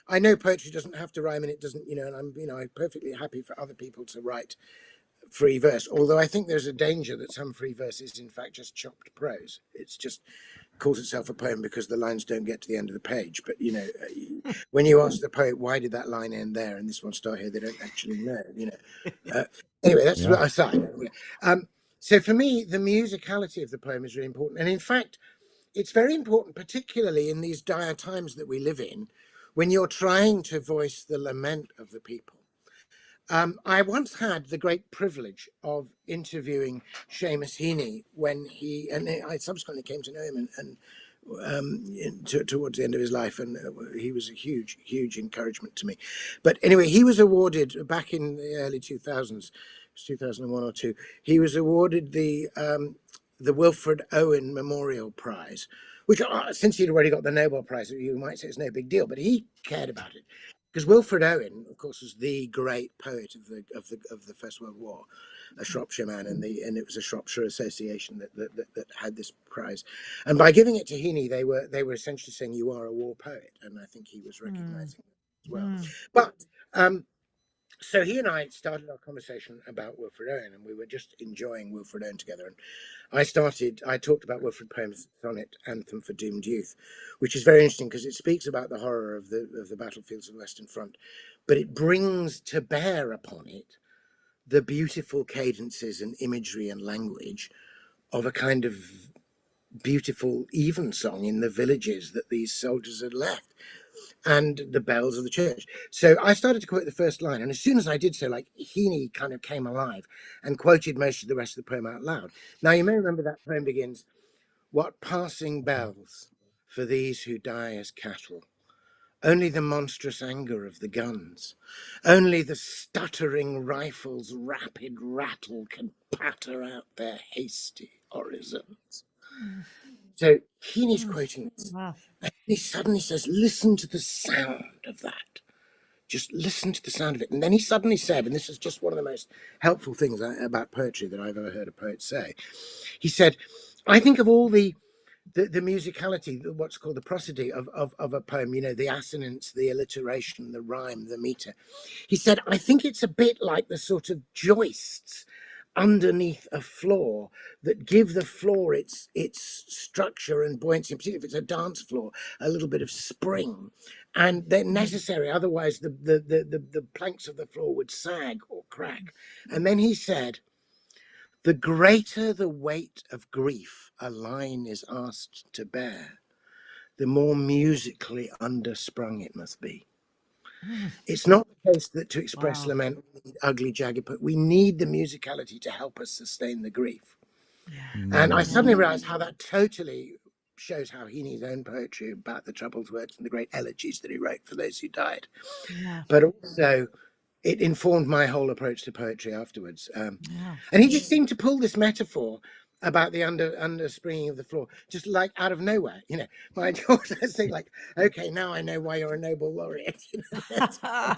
I know poetry doesn't have to rhyme, and it doesn't, and I'm perfectly happy for other people to write free verse. Although I think there's a danger that some free verse is in fact just chopped prose. It's just calls itself a poem because the lines don't get to the end of the page. But when you ask the poet why did that line end there and this one start here, they don't actually know. Anyway, that's what I say. So for me, the musicality of the poem is really important, and in fact, it's very important, particularly in these dire times that we live in, when you're trying to voice the lament of the people. I once had the great privilege of interviewing Seamus Heaney and I subsequently came to know him towards the end of his life, and he was a huge, huge encouragement to me. But anyway, he was awarded back in the early 2000s, 2001 or two. He was awarded the Wilfred Owen Memorial Prize, which since he'd already got the Nobel Prize, you might say it's no big deal, but he cared about it. Because Wilfred Owen, of course, was the great poet of the First World War, a Shropshire man, and it was a Shropshire Association that had this prize. And by giving it to Heaney, they were essentially saying you are a war poet, and I think he was recognising that as well. But so he and I started our conversation about Wilfred Owen, and we were just enjoying Wilfred Owen together. And I talked about Wilfred Poem's sonnet, Anthem for Doomed Youth, which is very interesting because it speaks about the horror of the battlefields of the Western Front, but it brings to bear upon it the beautiful cadences and imagery and language of a kind of beautiful evensong in the villages that these soldiers had left, and the bells of the church. So I started to quote the first line, and as soon as I did so, like, Heaney kind of came alive and quoted most of the rest of the poem out loud. Now, you may remember that poem begins, "What passing bells for these who die as cattle? Only the monstrous anger of the guns. Only the stuttering rifle's rapid rattle can patter out their hasty orisons." So Heaney's quoting this. Wow. And he suddenly says, listen to the sound of that. Just listen to the sound of it. And then he suddenly said, and this is just one of the most helpful things about poetry that I've ever heard a poet say. He said, I think of all the musicality, what's called the prosody of a poem, you know, the assonance, the alliteration, the rhyme, the meter. He said, I think it's a bit like the sort of joists underneath a floor that give the floor its structure and buoyancy, particularly if it's a dance floor, a little bit of spring. And they're necessary, otherwise the planks of the floor would sag or crack. And then he said, the greater the weight of grief a line is asked to bear, the more musically undersprung it must be. It's not the case that to express Wow. lament, we need ugly, jagged, but we need the musicality to help us sustain the grief. Yeah. And I suddenly realized how that totally shows how Heaney's own poetry about the troubled works and the great elegies that he wrote for those who died. Yeah. But also, it informed my whole approach to poetry afterwards. Yeah. And he just seemed to pull this metaphor about the underspringing of the floor, just like out of nowhere. You know, my daughter saying, like, okay, now I know why you're a Nobel laureate. You know,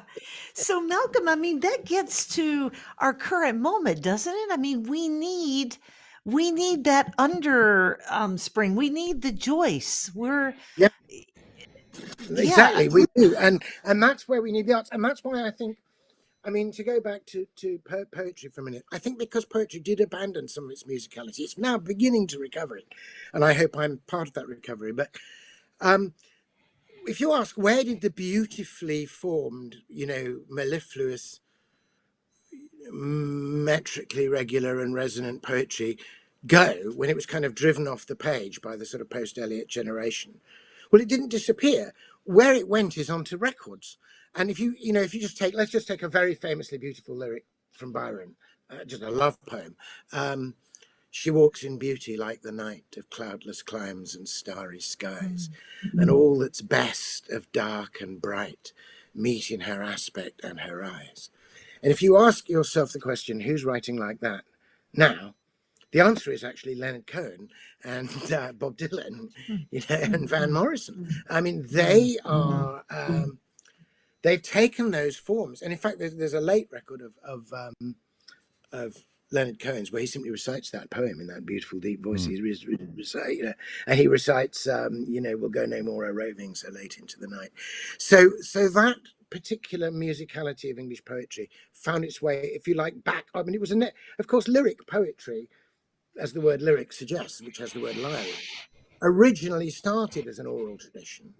So Malcolm, I mean, that gets to our current moment, doesn't it? I mean, we need that spring. We need the joists. Yeah. Yeah. Exactly, we do, and that's where we need the arts, and that's why I think, I mean, to go back to poetry for a minute, I think because poetry did abandon some of its musicality, it's now beginning to recover it, and I hope I'm part of that recovery. But if you ask, where did the beautifully formed, you know, mellifluous, metrically regular and resonant poetry go when it was kind of driven off the page by the sort of post-Eliot generation? Well, it didn't disappear. Where it went is onto records. And if you just take, let's just take a very famously beautiful lyric from Byron, just a love poem. She walks in beauty like the night of cloudless climes and starry skies, and all that's best of dark and bright meet in her aspect and her eyes. And if you ask yourself the question, who's writing like that now? The answer is actually Leonard Cohen and Bob Dylan, you know, and Van Morrison. I mean, they are, they've taken those forms. And in fact, there's a late record of Leonard Cohen's where he simply recites that poem in that beautiful deep voice. He you know, and he recites, you know, we'll go no more a roving so late into the night. So that particular musicality of English poetry found its way, if you like, back. I mean, it was of course, lyric poetry, as the word lyric suggests, which has the word lyre, originally started as an oral tradition.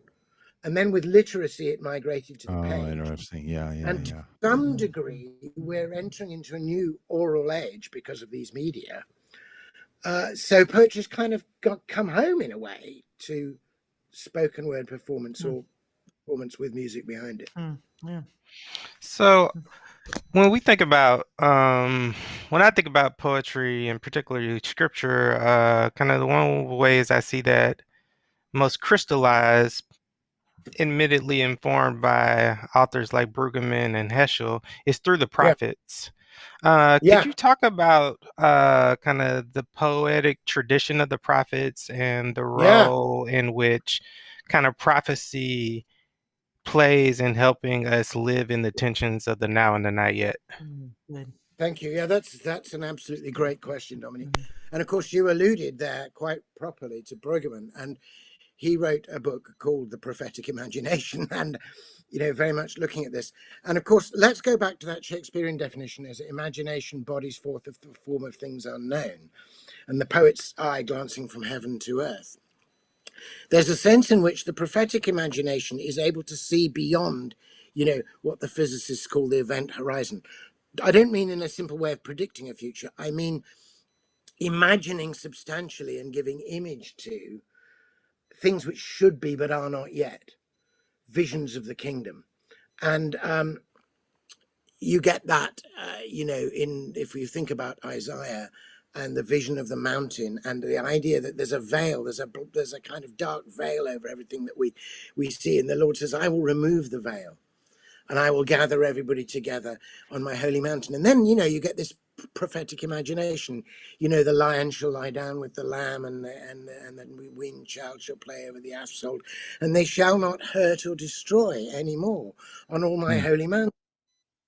And then with literacy, it migrated to the page. Interesting. Yeah. And to some degree, we're entering into a new oral age because of these media. So poetry's kind of come home in a way to spoken word performance or performance with music behind it. Yeah. So when we think about when I think about poetry and particularly scripture, kind of the one of the ways I see that most crystallized, admittedly informed by authors like Brueggemann and Heschel, is through the prophets. Could you talk about kind of the poetic tradition of the prophets and the role in which kind of prophecy plays in helping us live in the tensions of the now and the not yet? Good. Thank you. Yeah, that's an absolutely great question, Dominic. And of course, you alluded there quite properly to Brueggemann, and he wrote a book called The Prophetic Imagination, and, you know, very much looking at this. And of course, let's go back to that Shakespearean definition as imagination bodies forth of the form of things unknown, and the poet's eye glancing from heaven to earth. There's a sense in which the prophetic imagination is able to see beyond, you know, what the physicists call the event horizon. I don't mean in a simple way of predicting a future. I mean imagining substantially and giving image to things which should be but are not yet, visions of the kingdom. And you get that, in if you think about Isaiah and the vision of the mountain and the idea that there's a veil, there's a kind of dark veil over everything that we see. And the Lord says, I will remove the veil and I will gather everybody together on my holy mountain. And then, you get this prophetic imagination. The lion shall lie down with the lamb, and the weaned child shall play over the asphalt, and they shall not hurt or destroy any more on all my holy mountain.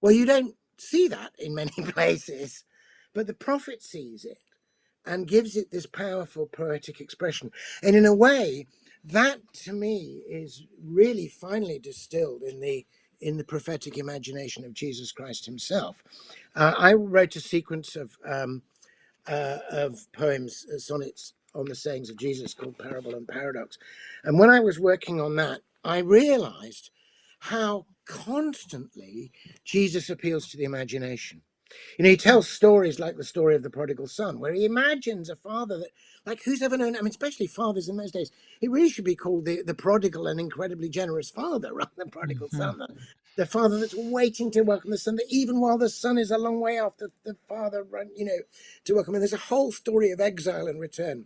Well, you don't see that in many places, but the prophet sees it and gives it this powerful poetic expression. And in a way, that to me is really finally distilled in the prophetic imagination of Jesus Christ himself. I wrote a sequence of poems, sonnets on the sayings of Jesus called Parable and Paradox. And when I was working on that, I realized how constantly Jesus appeals to the imagination. He tells stories like the story of the prodigal son, where he imagines a father that, like, who's ever known, especially fathers in those days, it really should be called the prodigal and incredibly generous father rather than prodigal son. The father that's waiting to welcome the son, that even while the son is a long way off, the father run, to welcome him. There's a whole story of exile and return,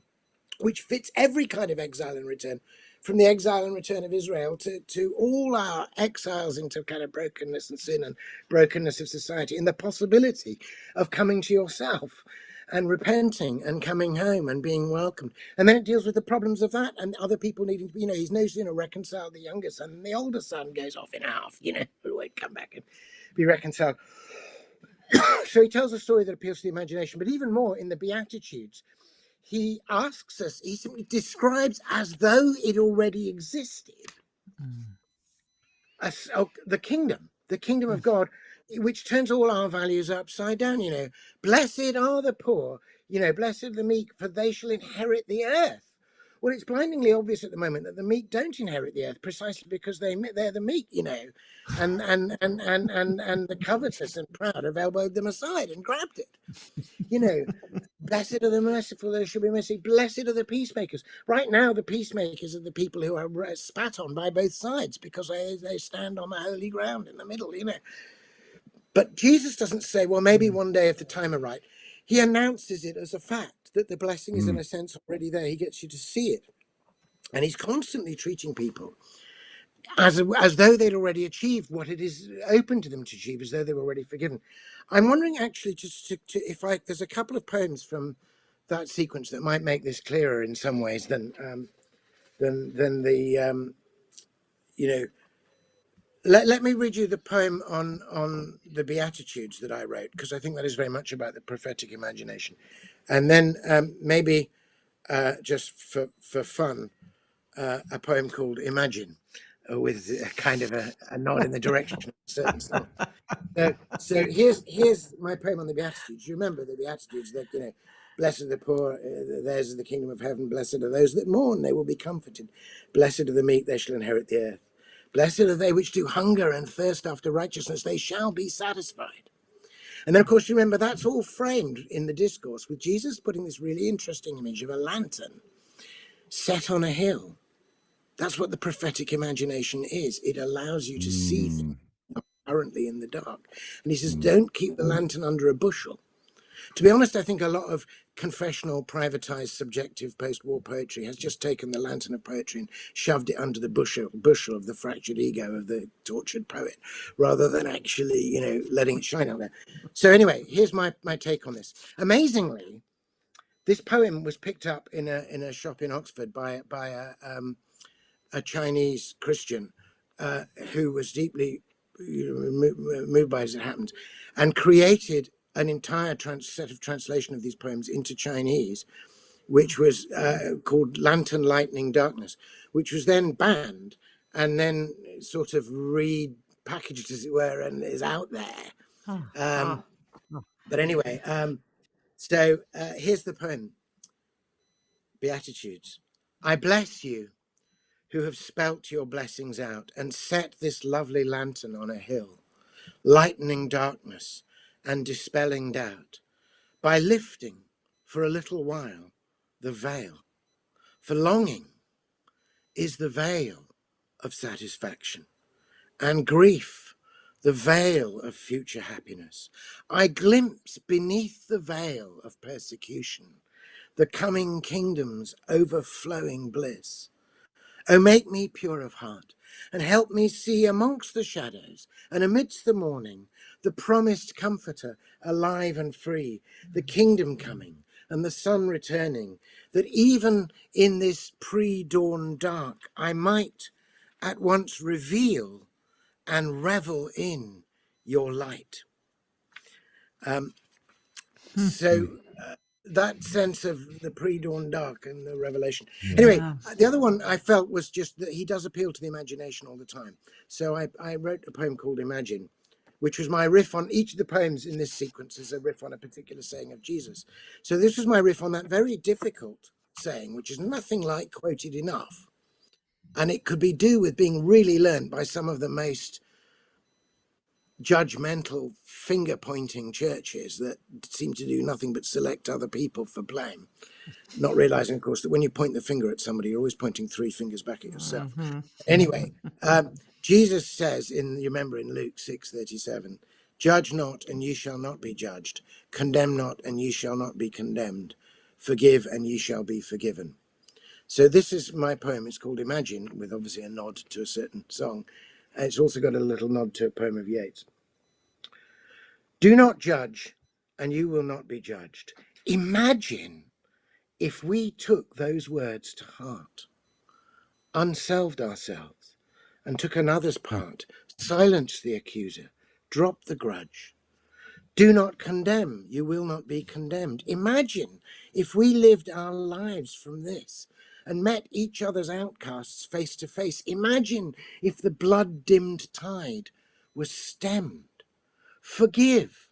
which fits every kind of exile and return, from the exile and return of Israel to all our exiles into kind of brokenness and sin and brokenness of society, and the possibility of coming to yourself and repenting and coming home and being welcomed. And then it deals with the problems of that and other people needing to be, he's no sooner reconciled the younger son, and the older son goes off in half, who won't come back and be reconciled. So he tells a story that appeals to the imagination, but even more in the Beatitudes, he asks us, he simply describes as though it already existed, the kingdom of God, which turns all our values upside down. Blessed are the poor, blessed are the meek, for they shall inherit the earth. Well, it's blindingly obvious at the moment that the meek don't inherit the earth, precisely because they're the meek, and the covetous and proud have elbowed them aside and grabbed it. Blessed are the merciful, they shall be mercy. Blessed are the peacemakers. Right now, the peacemakers are the people who are spat on by both sides because they stand on the holy ground in the middle, But Jesus doesn't say, well, maybe one day if the time are right. He announces it as a fact that the blessing is in a sense already there. He gets you to see it. And he's constantly treating people as though they'd already achieved what it is open to them to achieve, as though they were already forgiven. I'm wondering actually just if there's a couple of poems from that sequence that might make this clearer in some ways than the let me read you the poem on the Beatitudes that I wrote, because I think that is very much about the prophetic imagination. And then maybe just for fun, a poem called Imagine, with a kind of a nod in the direction of a certain song. So here's my poem on the Beatitudes. You remember the Beatitudes that, blessed are the poor, theirs is the kingdom of heaven. Blessed are those that mourn, they will be comforted. Blessed are the meek, they shall inherit the earth. Blessed are they which do hunger and thirst after righteousness, they shall be satisfied. And then, of course, you remember that's all framed in the discourse with Jesus putting this really interesting image of a lantern set on a hill. That's what the prophetic imagination is. It allows you to see things currently in the dark. And he says, don't keep the lantern under a bushel. To be honest, I think a lot of confessional, privatized, subjective post-war poetry has just taken the lantern of poetry and shoved it under the bushel of the fractured ego of the tortured poet, rather than actually, letting it shine out there. So anyway, here's my take on this. Amazingly, this poem was picked up in a shop in Oxford by a Chinese Christian who was deeply moved by it as it happened, and created an entire set of translation of these poems into Chinese, which was called Lantern, Lightning, Darkness, which was then banned and then sort of repackaged, as it were, and is out there. But anyway, so here's the poem, Beatitudes. I bless you who have spelt your blessings out and set this lovely lantern on a hill, lightening darkness and dispelling doubt, by lifting for a little while the veil. For longing is the veil of satisfaction, and grief the veil of future happiness. I glimpse beneath the veil of persecution the coming kingdom's overflowing bliss. Oh, make me pure of heart, and help me see amongst the shadows and amidst the morning the promised comforter, alive and free, the kingdom coming and the sun returning, that even in this pre-dawn dark I might at once reveal and revel in your light. So that sense of the pre-dawn dark and the revelation. Yeah. Anyway, Yeah. the other one I felt was just that he does appeal to the imagination all the time. So I wrote a poem called Imagine, which was my riff on each of the poems in this sequence is a riff on a particular saying of Jesus. So this was my riff on that very difficult saying, which is nothing like quoted enough. And it could be do with being really learned by some of the most judgmental finger-pointing churches that seem to do nothing but select other people for blame, not realizing, of course, that when you point the finger at somebody, you're always pointing three fingers back at yourself. Anyway, Jesus says, you remember in Luke 6:37, judge not and ye shall not be judged, condemn not and ye shall not be condemned, forgive and ye shall be forgiven. So this is my poem. It's called Imagine, with obviously a nod to a certain song. And it's also got a little nod to a poem of Yeats. Do not judge, and you will not be judged. Imagine if we took those words to heart, unselved ourselves, and took another's part, silenced the accuser, dropped the grudge. Do not condemn, you will not be condemned. Imagine if we lived our lives from this and met each other's outcasts face to face. Imagine if the blood-dimmed tide was stemmed. Forgive,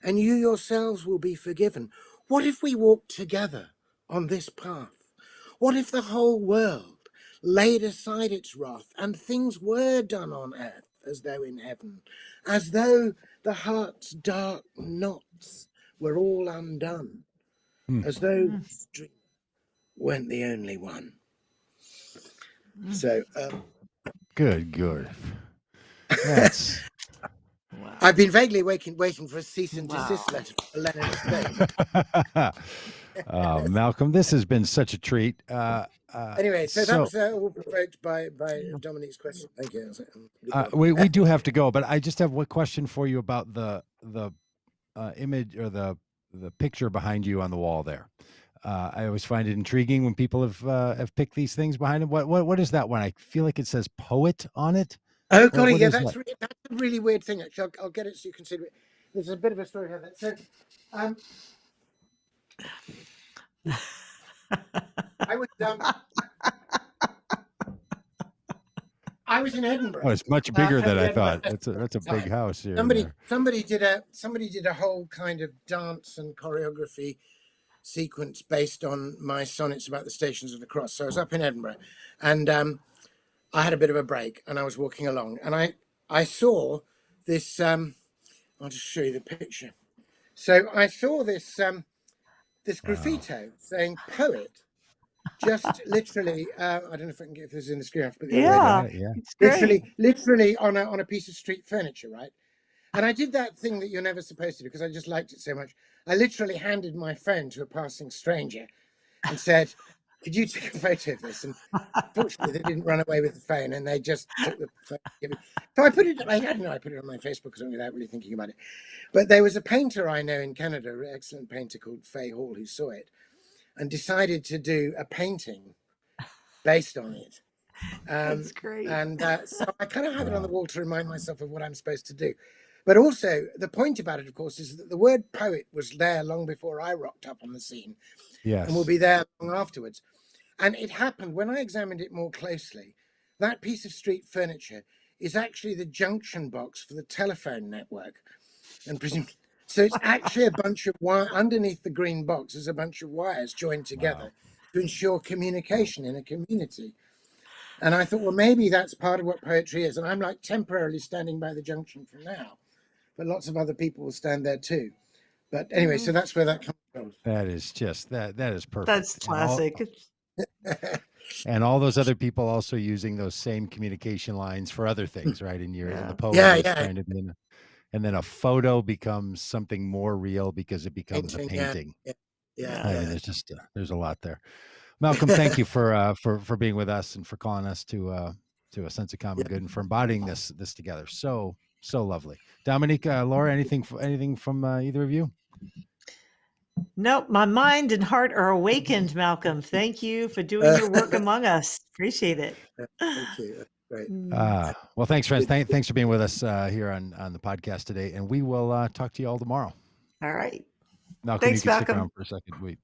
and you yourselves will be forgiven. What if we walked together on this path? What if the whole world laid aside its wrath and things were done on earth as though in heaven, as though the heart's dark knots were all undone, as though the stream weren't the only one? So Good. That's Wow. I've been vaguely waiting for a cease and desist letter from the Lennon estate. Malcolm, this has been such a treat. Anyway, so that so was all provoked by Dominique's question. Thank you. we do have to go, but I just have one question for you about the image or the picture behind you on the wall there. I always find it intriguing when people have picked these things behind them. What is that one? I feel like it says poet on it. Oh, golly, what yeah, is that's that? that's a really weird thing. Actually, I'll get it so you can see it. There's a bit of a story about that. So, I was in Edinburgh. Oh, it's much bigger than at the I Edinburgh thought. Festival That's a at the big time. house here. Somebody did a whole kind of dance and choreography sequence based on my sonnets about the Stations of the Cross. So I was up in Edinburgh, and I had a bit of a break, and I was walking along, and I saw this. I'll just show you the picture. So I saw this this graffito saying "poet," just literally. I don't know if this is in the screen. I have to put the other way down. Yeah. It's great. Literally on a piece of street furniture, right? And I did that thing that you're never supposed to do because I just liked it so much. I literally handed my phone to a passing stranger and said, could you take a photo of this? And fortunately, they didn't run away with the phone, and they just took the phone. So I put it, I don't know, I put it on my Facebook or something without really thinking about it. But there was a painter I know in Canada, an excellent painter called Fay Hall, who saw it and decided to do a painting based on it. That's great. And so I kind of have it on the wall to remind myself of what I'm supposed to do. But also, the point about it, of course, is that the word poet was there long before I rocked up on the scene. Yes. And will be there long afterwards. And it happened, when I examined it more closely, that piece of street furniture is actually the junction box for the telephone network. And presumably, so it's actually a bunch of wire, underneath the green box is a bunch of wires joined together to ensure communication in a community. And I thought, well, maybe that's part of what poetry is. And I'm like temporarily standing by the junction for now. but lots of other people will stand there too. But anyway, so that's where that comes from. That is just that is perfect. That's classic. And all those other people also using those same communication lines for other things, right? And you're Yeah. the poet Yeah, is yeah. trying to be and then a photo becomes something more real because it becomes a painting. Yeah. I mean, there's just there's a lot there. Malcolm, thank you for being with us and for calling us to a sense of common good and for embodying this together. So lovely. Dominique, Laura, anything from either of you? Nope, my mind and heart are awakened, Malcolm. Thank you for doing your work among us. Appreciate it. Thank you. That's great. Well, thanks, friends. Thanks for being with us here on the podcast today, and we will talk to you all tomorrow. All right. Malcolm, Thanks, you can stick Malcolm. around for a second.